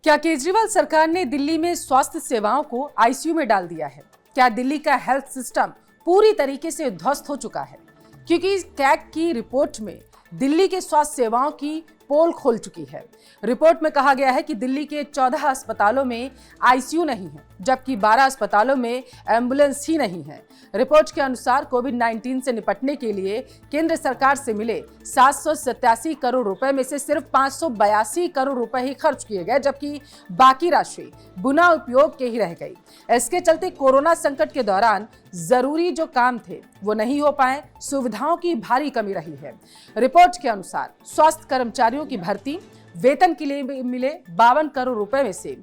क्या केजरीवाल सरकार ने दिल्ली में स्वास्थ्य सेवाओं को आईसीयू में डाल दिया है? क्या दिल्ली का हेल्थ सिस्टम पूरी तरीके से ध्वस्त हो चुका है? क्योंकि कैग की रिपोर्ट में दिल्ली के स्वास्थ्य सेवाओं की पोल खोल चुकी है। रिपोर्ट में कहा गया है कि दिल्ली के 14 अस्पतालों में आईसीयू नहीं है, जबकि 12 अस्पतालों में एम्बुलेंस ही नहीं है। रिपोर्ट के अनुसार कोविड-19 से निपटने के लिए केंद्र सरकार से मिले 787 करोड़ रुपए में से सिर्फ 582 करोड़ रुपए ही खर्च किए गए, जबकि बाकी राशि बिना उपयोग के ही रह गई। इसके चलते कोरोना संकट के दौरान जरूरी जो काम थे वो नहीं हो पाए, सुविधाओं की भारी कमी रही है। रिपोर्ट के अनुसार स्वास्थ्य कर्मचारियों की भर्ती, वेतन के लिए मिले 52 करोड़ रुपए में से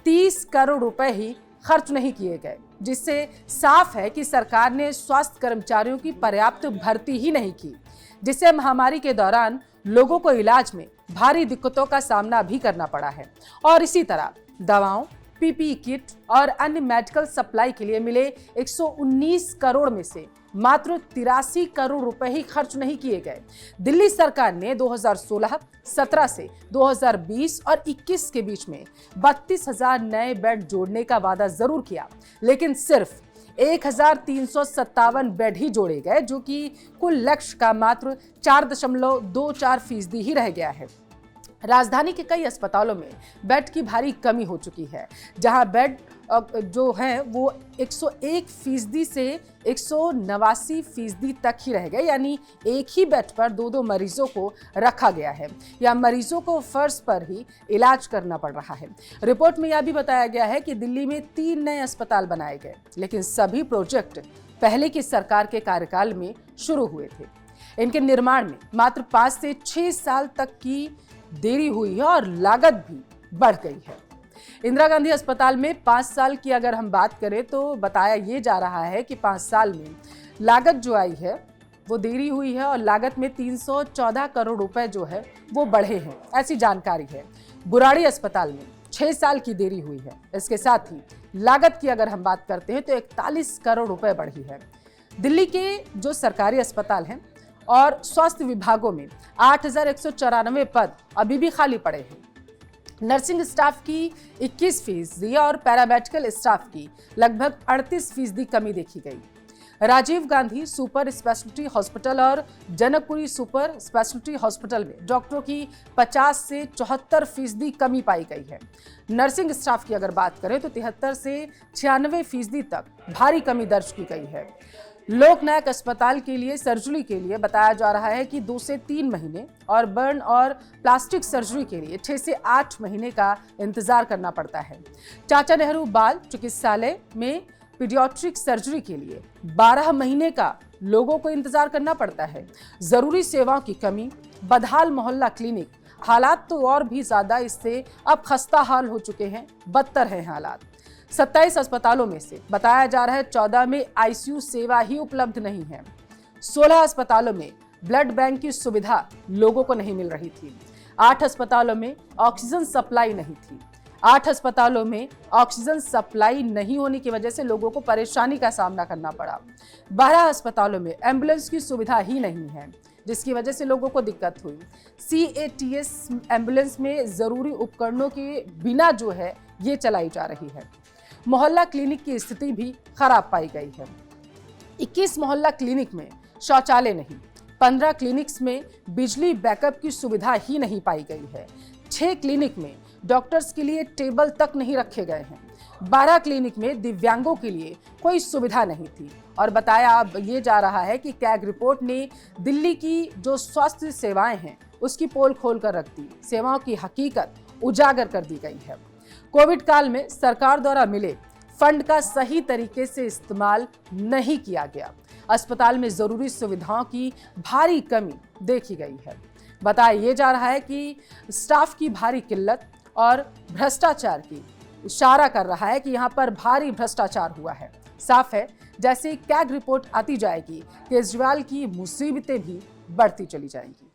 30 करोड़ रुपए ही खर्च नहीं किए गए, जिससे साफ है कि सरकार ने स्वास्थ्य कर्मचारियों की पर्याप्त भर्ती ही नहीं की, जिससे महामारी के दौरान लोगों को इलाज में भारी दिक्कतों का सामना भी करना पड़ा है। और इसी तरह दवाओं, पीपीई किट और अन्य मेडिकल सप्लाई के लिए मिले 119 करोड़ में से मात्र 83 करोड़ रुपए ही खर्च नहीं किए गए। दिल्ली सरकार ने 2016, 17 से 2020 और 21 के बीच में 32,000 नए बेड जोड़ने का वादा जरूर किया, लेकिन सिर्फ 1,357 बेड ही जोड़े गए, जो कि कुल लक्ष्य का मात्र 4.24% ही रह गया है। राजधानी के कई अस्पतालों में बेड की भारी कमी हो चुकी है, जहां बेड जो है वो 101% से 189% तक ही रह गए, यानी एक ही बेड पर दो मरीजों को रखा गया है या मरीजों को फर्श पर ही इलाज करना पड़ रहा है। रिपोर्ट में यह भी बताया गया है कि दिल्ली में 3 नए अस्पताल बनाए गए, लेकिन सभी प्रोजेक्ट पहले की सरकार के कार्यकाल में शुरू हुए थे। इनके निर्माण में मात्र 5 से 6 साल तक की देरी हुई है और लागत भी बढ़ गई है। इंदिरा गांधी अस्पताल में 5 साल की अगर हम बात करें तो बताया ये जा रहा है कि 5 साल में लागत जो आई है वो देरी हुई है और लागत में 314 करोड़ रुपए जो है वो बढ़े हैं, ऐसी जानकारी है। बुराड़ी अस्पताल में 6 साल की देरी हुई है। इसके साथ ही लागत की अगर हम बात करते हैं तो 41 करोड़ रुपए बढ़ी है। दिल्ली के जो सरकारी अस्पताल हैं और स्वास्थ्य विभागों में 8,194 पद अभी भी खाली पड़े हैं। नर्सिंग स्टाफ की 21% और पैरामेडिकल स्टाफ की लगभग 38% कमी देखी गई। Rajiv Gandhi super speciality hospital और जनकपुरी सुपर स्पेशलिटी हॉस्पिटल में डॉक्टरों की 50 से 74% कमी पाई गई है। नर्सिंग स्टाफ की अगर बात करें तो 73 से 96% तक भारी कमी दर्ज की गई है। लोकनायक अस्पताल के लिए सर्जरी के लिए बताया जा रहा है कि 2 से 3 महीने और बर्न और प्लास्टिक सर्जरी के लिए 6 से 8 महीने का इंतजार करना पड़ता है। चाचा नेहरू बाल चिकित्सालय में पीडियाट्रिक सर्जरी के लिए 12 महीने का लोगों को इंतजार करना पड़ता है। जरूरी सेवाओं की कमी, बदहाल मोहल्ला क्लिनिक, हालात तो और भी ज्यादा इससे अब खस्ता हाल हो चुके हैं, बदतर है हालात। 27 अस्पतालों में से बताया जा रहा है 14 में आईसीयू सेवा ही उपलब्ध नहीं है। 16 अस्पतालों में ब्लड बैंक की सुविधा लोगों को नहीं मिल रही थी। 8 अस्पतालों में ऑक्सीजन सप्लाई नहीं थी। 8 अस्पतालों में ऑक्सीजन सप्लाई नहीं होने की वजह से लोगों को परेशानी का सामना करना पड़ा। 12 अस्पतालों में एम्बुलेंस की सुविधा ही नहीं है, जिसकी वजह से लोगों को दिक्कत हुई। CATS एम्बुलेंस में जरूरी उपकरणों के बिना जो है ये चलाई जा रही है। मोहल्ला क्लिनिक की स्थिति भी खराब पाई गई है। 21 मोहल्ला क्लिनिक में शौचालय नहीं, 15 क्लिनिक्स में बिजली बैकअप की सुविधा ही नहीं पाई गई है। 6 क्लिनिक में डॉक्टर्स के लिए टेबल तक नहीं रखे गए हैं। 12 क्लिनिक में दिव्यांगों के लिए कोई सुविधा नहीं थी। और बताया अब ये जा रहा है कि कैग रिपोर्ट ने दिल्ली की जो स्वास्थ्य सेवाएं हैं उसकी पोल खोल कर रख दी। सेवाओं की हकीकत उजागर कर दी गई है। कोविड काल में सरकार द्वारा मिले फंड का सही तरीके से इस्तेमाल नहीं किया गया। अस्पताल में जरूरी सुविधाओं की भारी कमी देखी गई है। बताया ये जा रहा है कि स्टाफ की भारी किल्लत और भ्रष्टाचार की इशारा कर रहा है कि यहाँ पर भारी भ्रष्टाचार हुआ है। साफ है जैसे कैग रिपोर्ट आती जाएगी, केजरीवाल की मुसीबतें भी बढ़ती चली जाएंगी।